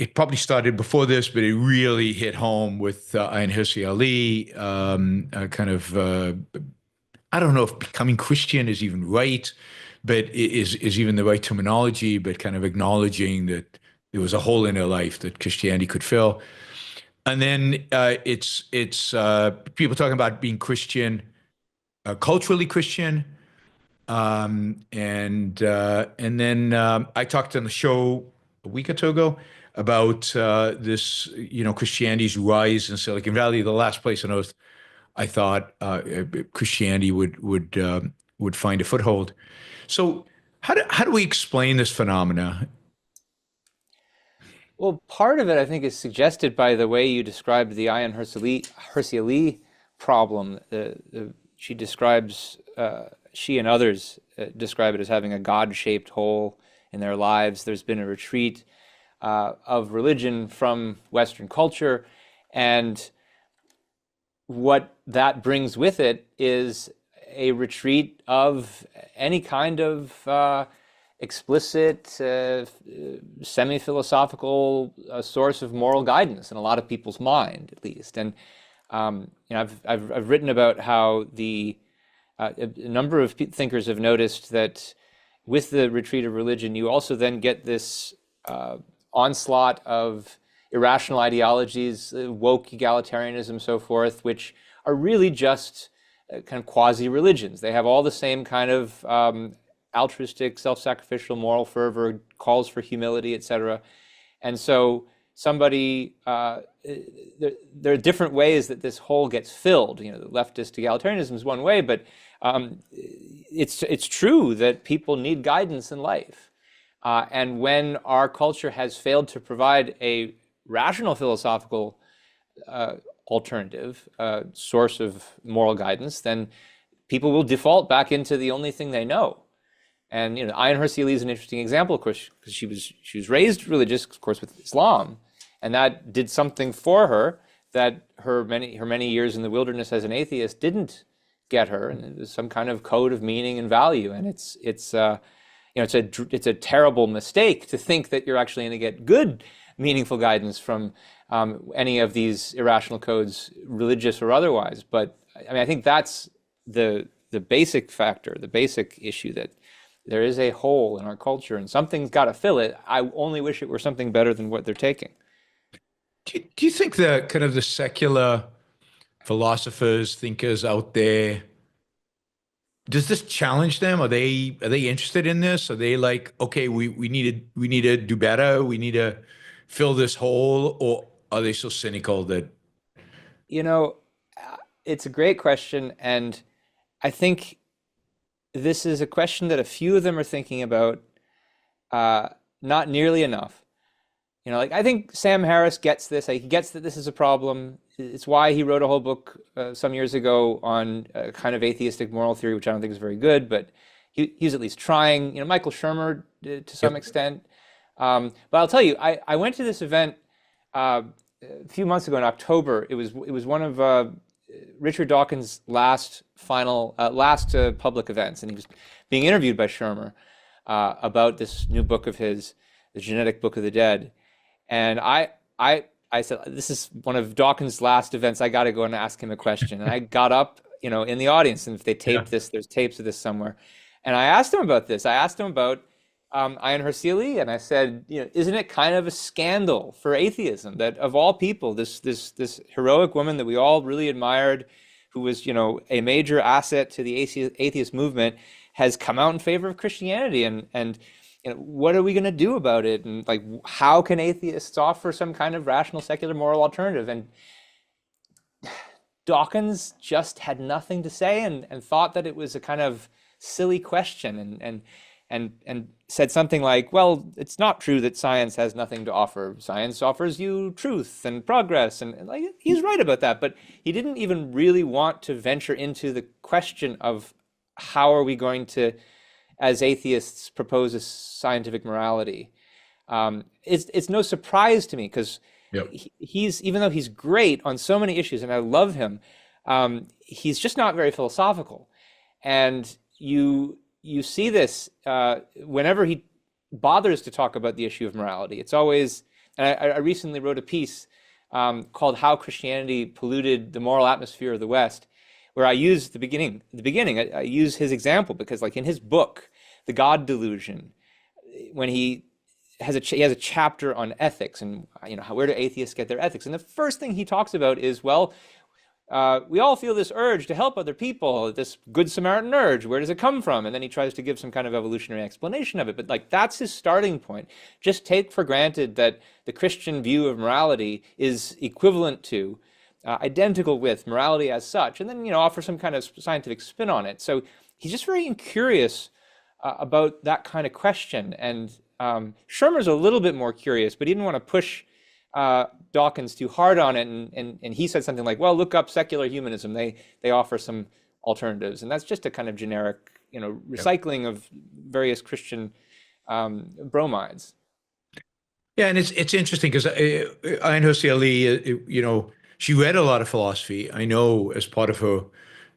it probably started before this, but it really hit home with Ayn Hirsi Ali, kind of I don't know if becoming Christian is even right, but is even the right terminology, but kind of acknowledging that there was a hole in her life that Christianity could fill. And then it's people talking about being Christian, culturally Christian, and then I talked on the show a week or two ago about this, Christianity's rise in Silicon Valley, the last place on earth I thought Christianity would find a foothold. So how do we explain this phenomena? Well, part of it, I think, is suggested by the way you described the Ayan Hirsi Ali problem. She describes, she and others describe it as having a God-shaped hole in their lives. There's been a retreat of religion from Western culture, and what that brings with it is a retreat of any kind of explicit, semi-philosophical source of moral guidance in a lot of people's mind, at least. And I've written about how a number of thinkers have noticed that with the retreat of religion, you also then get this onslaught of irrational ideologies, woke egalitarianism, so forth, which are really just kind of quasi-religions. They have all the same kind of altruistic, self-sacrificial, moral fervor, calls for humility, etc. And so there are different ways that this hole gets filled. The leftist egalitarianism is one way, but it's true that people need guidance in life. And when our culture has failed to provide a rational philosophical alternative, source of moral guidance, then people will default back into the only thing they know. And Ayn Hirsi Ali is an interesting example, of course, because she was raised religious, of course, with Islam, and that did something for her that her many years in the wilderness as an atheist didn't get her, and it was some kind of code of meaning and value. And it's a terrible mistake to think that you're actually going to get good, meaningful guidance from any of these irrational codes, religious or otherwise. But I mean, I think that's the basic factor, the basic issue, that there is a hole in our culture and something's got to fill it. I only wish it were something better than what they're taking. Do you think the kind of the secular philosophers, thinkers out there, does this challenge them? Are they interested in this? Are they like, okay, we need to do better, we need to fill this hole, or are they so cynical that? It's a great question, and I think this is a question that a few of them are thinking about, not nearly enough. I think Sam Harris gets this. He gets that this is a problem. It's why he wrote a whole book some years ago on kind of atheistic moral theory, which I don't think is very good, but he's at least trying. Michael Shermer did to some extent. But I'll tell you, I went to this event a few months ago in October. It was one of Richard Dawkins' last public events, and he was being interviewed by Shermer about this new book of his, The Genetic Book of the Dead. And I said, this is one of Dawkins' last events. I got to go and ask him a question. And I got up, in the audience, and if they taped this, there's tapes of this somewhere. And I asked him about this. I asked him about Ayn Hirsi Ali, and I said, isn't it kind of a scandal for atheism that of all people, this heroic woman that we all really admired, who was, a major asset to the atheist movement, has come out in favor of Christianity, and what are we going to do about it? And like, how can atheists offer some kind of rational, secular, moral alternative? And Dawkins just had nothing to say, and thought that it was a kind of silly question, and said something like, well, it's not true that science has nothing to offer. Science offers you truth and progress, and like, he's right about that. But he didn't even really want to venture into the question of how are we going to, as atheists, propose a scientific morality. It's no surprise to me, because he's, even though he's great on so many issues, and I love him, he's just not very philosophical. And you see this whenever he bothers to talk about the issue of morality. It's always And I recently wrote a piece called "How Christianity Polluted the Moral Atmosphere of the West," where I use I use his example because, like in his book, The God Delusion, when he has a chapter on ethics and where do atheists get their ethics, and the first thing he talks about is, well, we all feel this urge to help other people, this good Samaritan urge. Where does it come from? And then he tries to give some kind of evolutionary explanation of it. But like that's his starting point. Just take for granted that the Christian view of morality is equivalent to, identical with morality as such, and then offer some kind of scientific spin on it. So he's just very curious about that kind of question. And Shermer's a little bit more curious, but he didn't want to push Dawkins too hard on it, and he said something like, "Well, look up secular humanism. They offer some alternatives," and that's just a kind of generic, recycling of various Christian bromides. Yeah, and it's interesting because Ayn Hussein Ali, she read a lot of philosophy. I know as part of her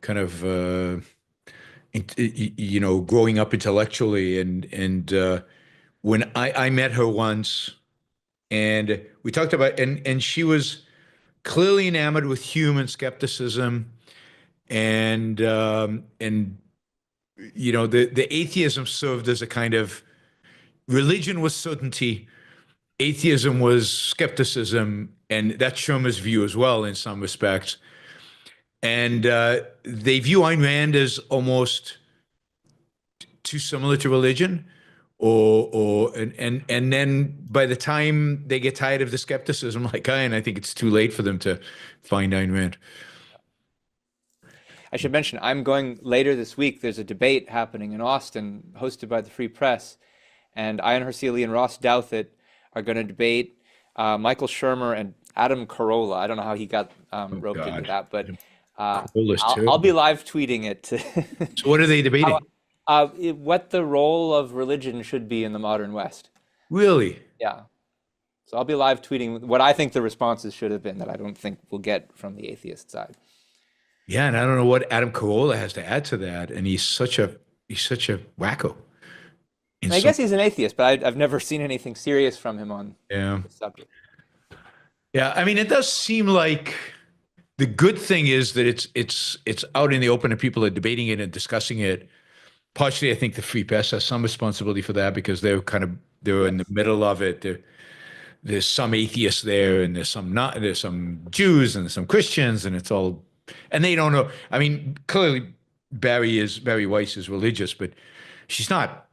kind of growing up intellectually, and when I met her once. And we talked about, and she was clearly enamored with human skepticism, and the atheism served as a kind of religion was certainty, atheism was skepticism, and that's Shermer's view as well in some respects. And they view Ayn Rand as almost too similar to religion. And then by the time they get tired of the skepticism, like I think it's too late for them to find Ayn Rand. I should mention, I'm going later this week. There's a debate happening in Austin, hosted by the Free Press, and Ayan Hirsi and Ross Douthat are going to debate Michael Shermer and Adam Carolla. I don't know how he got roped into that, but I'll be live tweeting it. So what are they debating? What the role of religion should be in the modern West. Really? Yeah. So I'll be live tweeting what I think the responses should have been that I don't think we'll get from the atheist side. Yeah, and I don't know what Adam Carolla has to add to that, and he's such a wacko. I guess he's an atheist, but I've never seen anything serious from him on the subject. Yeah, I mean, it does seem like the good thing is that it's out in the open and people are debating it and discussing it. Partially, I think the Free Press has some responsibility for that because they're in the middle of it. There's some atheists there, and there's some not. There's some Jews and there's some Christians, and it's all, and they don't know. I mean, clearly, Barry Weiss is religious, but she's not,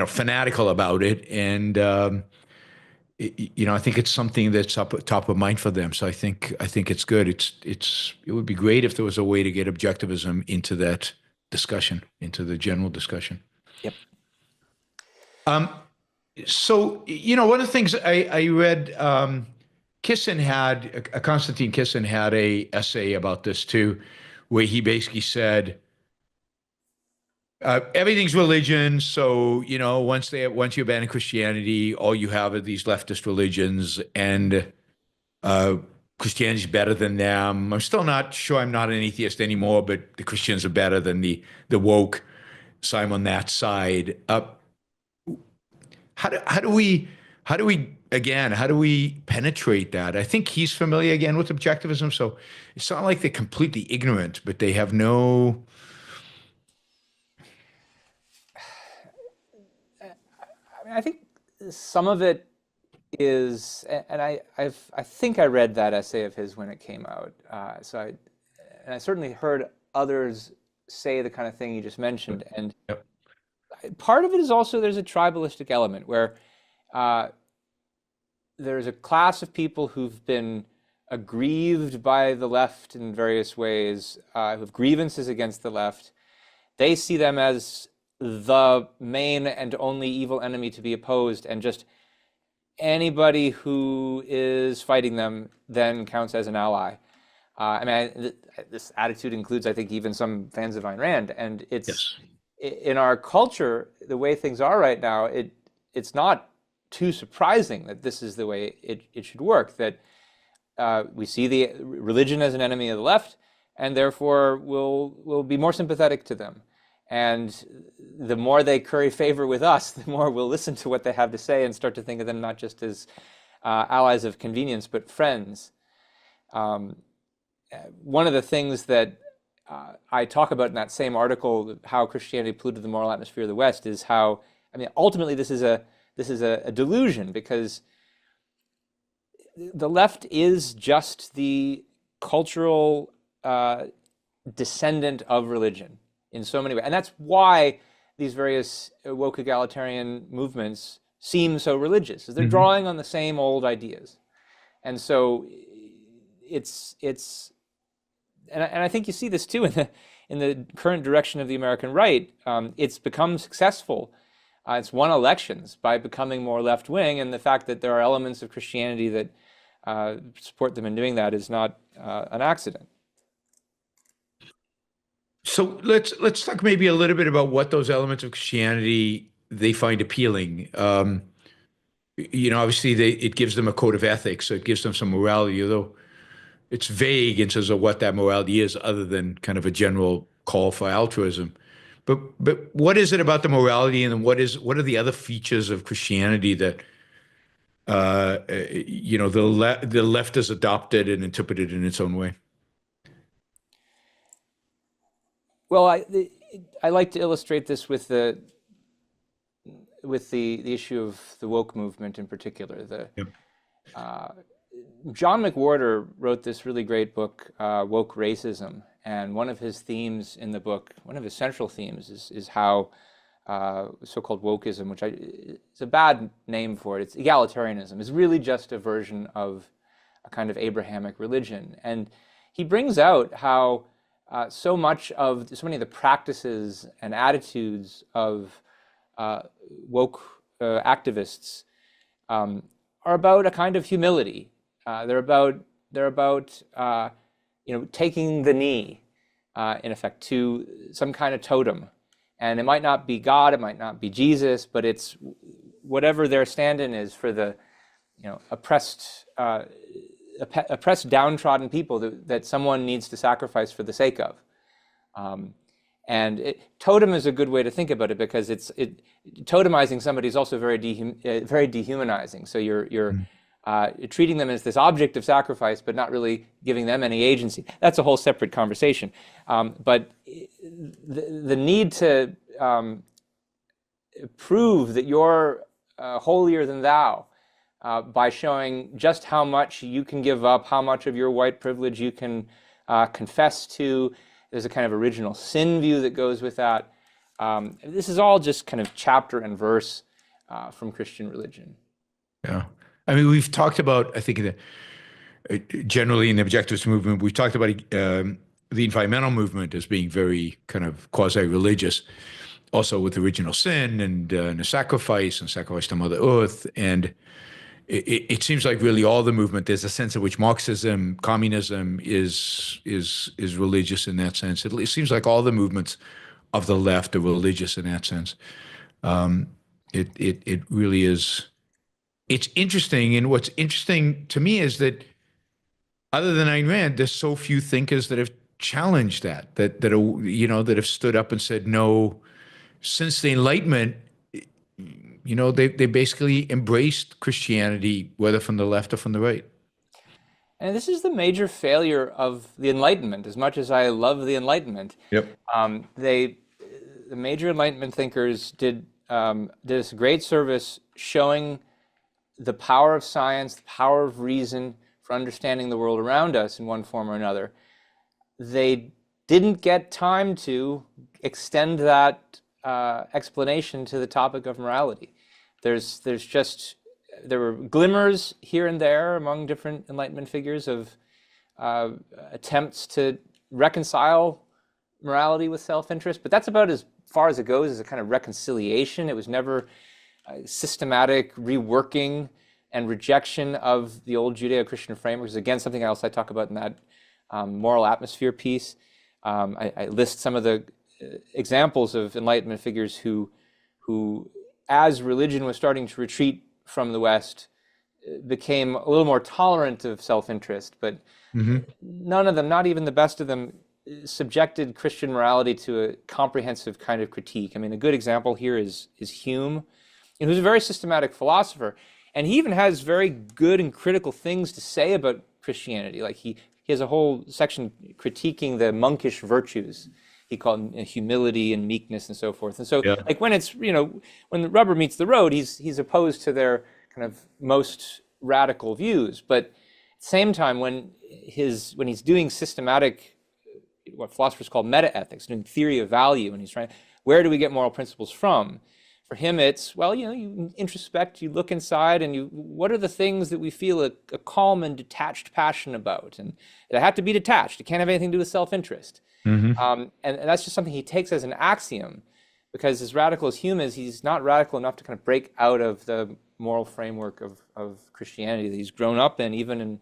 fanatical about it. And I think it's something that's top of mind for them. So I think it's good. It would be great if there was a way to get objectivism into that discussion, into the general discussion. Yep. So, one of the things I read, Konstantin Kissin had a essay about this too, where he basically said, everything's religion. So, once you abandon Christianity, all you have are these leftist religions, and Christianity's better than them. I'm still not sure I'm not an atheist anymore, but the Christians are better than the woke. So I'm on that side. How do we penetrate that? I think he's familiar again with objectivism, so it's not like they're completely ignorant, but they have no. I think some of it is, and I think I read that essay of his when it came out. And I certainly heard others say the kind of thing you just mentioned. And Yep. Part of it is also there's a tribalistic element where there's a class of people who've been aggrieved by the left in various ways, who have grievances against the left. They see them as the main and only evil enemy to be opposed, and just anybody who is fighting them then counts as an ally. This attitude includes, I think, even some fans of Ayn Rand, and it's Yes. In our culture, the way things are right now, it's not too surprising that this is the way it should work, that we see the religion as an enemy of the left, and therefore we'll be more sympathetic to them. And the more they curry favor with us, the more we'll listen to what they have to say and start to think of them not just as allies of convenience, but friends. Um, One of the things that I talk about in that same article, how Christianity polluted the moral atmosphere of the West, is how, I mean, ultimately this is a delusion, because the left is just the cultural descendant of religion in so many ways. And that's why these various woke egalitarian movements seem so religious, is they're drawing on the same old ideas. And so and I think you see this too in the current direction of the American right. It's become successful. It's won elections by becoming more left-wing, and the fact that there are elements of Christianity that support them in doing that is not an accident. So let's talk maybe a little bit about what those elements of Christianity they find appealing. Obviously it gives them a code of ethics, so it gives them some morality, although it's vague in terms of what that morality is, other than kind of a general call for altruism. But what is it about the morality, and what are the other features of Christianity that the left has adopted and interpreted in its own way? Well, I like to illustrate this with the issue of the woke movement in particular. Yep. John McWhorter wrote this really great book, Woke Racism, and one of his themes in the book, one of his central themes, is how so-called wokeism, which is a bad name for it, it's egalitarianism, is really just a version of a kind of Abrahamic religion. And he brings out how so many of the practices and attitudes of woke activists are about a kind of humility. They're about taking the knee, in effect, to some kind of totem. And it might not be God, it might not be Jesus, but it's whatever their stand-in is for the oppressed, downtrodden people that someone needs to sacrifice for the sake of. Totem is a good way to think about it, because totemizing somebody is also very dehumanizing. So you're treating them as this object of sacrifice, but not really giving them any agency. That's a whole separate conversation. But the need to prove that you're holier than thou by showing just how much you can give up, how much of your white privilege you can confess to. There's a kind of original sin view that goes with that. This is all just kind of chapter and verse from Christian religion. Yeah. I mean, we've talked about, I think, generally in the objectivist movement, we've talked about the environmental movement as being very kind of quasi-religious, also with original sin and the sacrifice to Mother Earth. And it seems like really all the movement, there's a sense in which Marxism, communism is religious in that sense. It seems like all the movements of the left are religious in that sense. It really is. It's interesting, and what's interesting to me is that other than Ayn Rand, there's so few thinkers that have challenged that have stood up and said, no, since the Enlightenment, they basically embraced Christianity, whether from the left or from the right. And this is the major failure of the Enlightenment. As much as I love the Enlightenment, Yep. The major Enlightenment thinkers did this great service showing the power of science, the power of reason for understanding the world around us in one form or another. They didn't get time to extend that explanation to the topic of morality. There were glimmers here and there among different Enlightenment figures of attempts to reconcile morality with self-interest, but that's about as far as it goes as a kind of reconciliation. It was never systematic reworking and rejection of the old Judeo-Christian frameworks. Again, something else I talk about in that moral atmosphere piece. I list some of the examples of Enlightenment figures who, as religion was starting to retreat from the West, became a little more tolerant of self-interest, but none of them, not even the best of them, subjected Christian morality to a comprehensive kind of critique. I mean, a good example here is Hume, who's a very systematic philosopher. And he even has very good and critical things to say about Christianity. Like he has a whole section critiquing the monkish virtues. He called humility and meekness and so forth. And so, Yeah. like when it's, when the rubber meets the road, he's opposed to their kind of most radical views. But at the same time, when he's doing systematic, what philosophers call meta-ethics, doing theory of value, and he's trying, where do we get moral principles from? For him, it's, well, you introspect, you look inside, and what are the things that we feel a calm and detached passion about? And they have to be detached. It can't have anything to do with self-interest. And that's just something he takes as an axiom, because as radical as Hume is, he's not radical enough to kind of break out of the moral framework of Christianity that he's grown up in, even in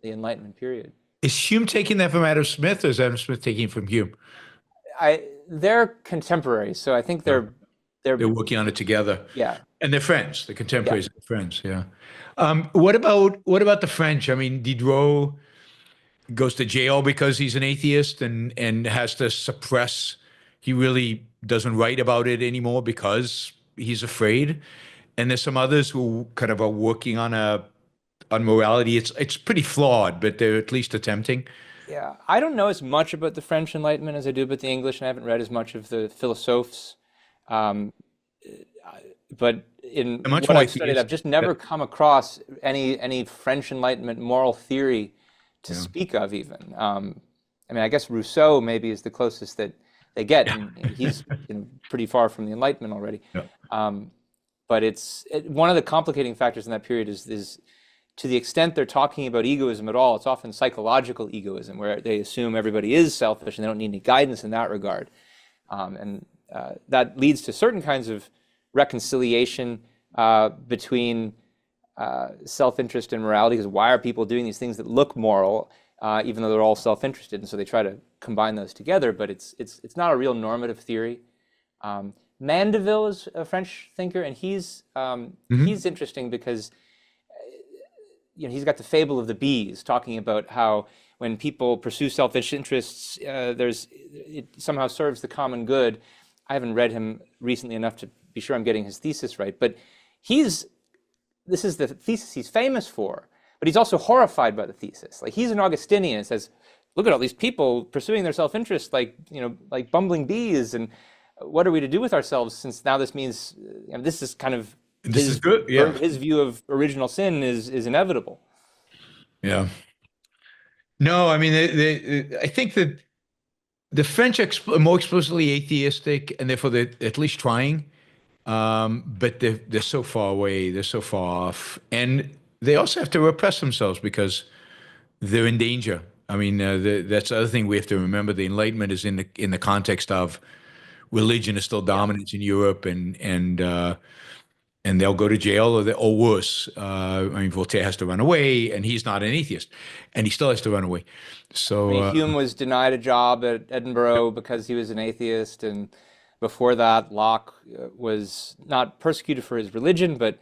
the Enlightenment period. Is Hume taking that from Adam Smith, or is Adam Smith taking it from Hume? They're contemporaries, so I think they're working on it together. Yeah. And they're friends. The contemporaries are friends. Yeah. What about the French? I mean, Diderot goes to jail because he's an atheist and has to suppress. He really doesn't write about it anymore because he's afraid. And there's some others who kind of are working on morality. It's pretty flawed, but they're at least attempting. Yeah, I don't know as much about the French Enlightenment as I do about the English, and I haven't read as much of the philosophes. But in what I've studied, I've just never come across any French Enlightenment moral theory to speak of, even. I mean, I guess Rousseau maybe is the closest that they get, and he's pretty far from the Enlightenment already. But one of the complicating factors in that period is to the extent they're talking about egoism at all, it's often psychological egoism, where they assume everybody is selfish and they don't need any guidance in that regard. And that leads to certain kinds of reconciliation between self-interest and morality, because why are people doing these things that look moral, even though they're all self-interested? And so they try to combine those together, but it's not a real normative theory. Mandeville is a French thinker, and he's interesting because he's got the fable of the bees, talking about how when people pursue self-interests, it somehow serves the common good. I haven't read him recently enough to be sure I'm getting his thesis right, but this is the thesis he's famous for, but he's also horrified by the thesis. Like, he's an Augustinian and says, look at all these people pursuing their self-interest like bumbling bees, and what are we to do with ourselves, since now this means, this is kind of is good. Yeah. His view of original sin is inevitable. Yeah. No, I mean, I think that the French are more explicitly atheistic, and therefore they're at least trying. But they're so far away, they're so far off, and they also have to repress themselves because they're in danger. I mean, that's the other thing we have to remember. The Enlightenment is in the context of religion is still dominant in Europe, and they'll go to jail or worse. I mean, Voltaire has to run away, and he's not an atheist, and he still has to run away. So Hume was denied a job at Edinburgh because he was an atheist, and before that, Locke was not persecuted for his religion, but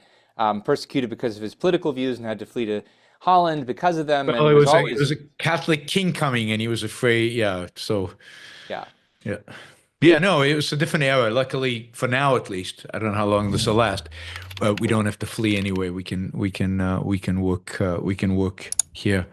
persecuted because of his political views, and had to flee to Holland because of them. Well, it was a Catholic king coming, and he was afraid. Yeah, so yeah, no, it was a different era. Luckily, for now at least, I don't know how long this will last. We don't have to flee anyway. We can work here.